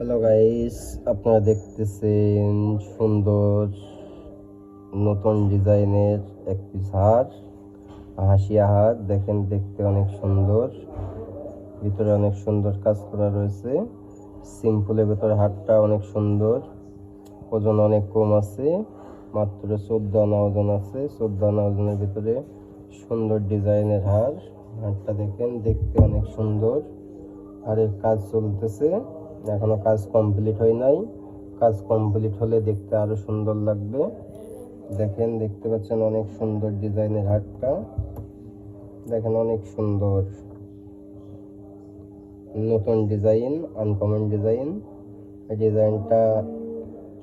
Hello guys, আপনারা দেখতেছেন সুন্দর নতুন ডিজাইনের এক পিস হার, হাসিয়া হার। দেখেন, দেখতে অনেক সুন্দর, ভিতরে অনেক সুন্দর কাজ করা রয়েছে। সিম্পলের ভিতরে হারটা অনেক সুন্দর, ওজন অনেক কম আছে, মাত্র 14 আনা ওজন আছে। 14 আনা ওজনের ভিতরে সুন্দর ডিজাইনের হার। হারটা দেখেন, দেখতে অনেক সুন্দর। হারের কাজ চলতেছে, এখনো কাজ কমপ্লিট হয় নাই। কাজ কমপ্লিট হলে দেখতে আরো সুন্দর লাগবে। দেখেন, দেখতে পাচ্ছেন অনেক সুন্দর ডিজাইনের হারটা। দেখেন, অনেক সুন্দর নতুন ডিজাইন, আনকমন ডিজাইন। এই ডিজাইনটা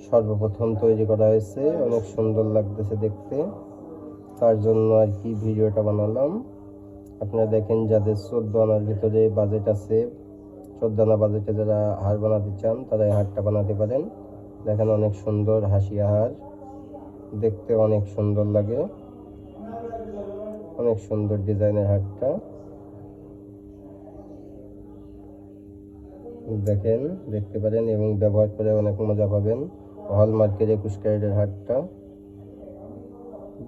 সর্বপ্রথম তৈরি করা হয়েছে, অনেক সুন্দর লাগতেছে দেখতে। তার জন্য আর কি ভিডিওটা বানালাম। আপনারা দেখেন, যাদের 14 আনার ভিতরে বাজেট আছে, 14 আনা বাজেটে যারা হার বানাতে চান, তারা এই হারটা বানাতে পারেন। দেখেন, অনেক সুন্দর হাসিয়া হার, দেখতে অনেক সুন্দর লাগে, অনেক সুন্দর ডিজাইনের হারটা। দেখেন, দেখতে পারেন এবং ব্যবহার করে অনেক মজা পাবেন। হলমার্কের 21 ক্যারেটের হারটা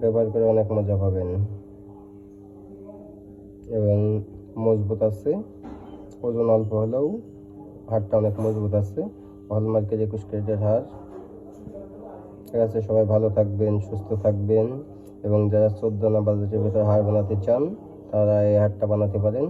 ব্যবহার করে অনেক মজা পাবেন এবং মজবুত আছে। ওজন অল্প হলেও হারটা অনেক মজবুত আছে। হলমার্কের 21 ক্যারেটের হার। ঠিক আছে, সবাই ভালো থাকবেন, সুস্থ থাকবেন এবং যারা 14 আনা বাজেটের ভিতরে হার বানাতে চান, তারা এই হারটা বানাতে পারেন।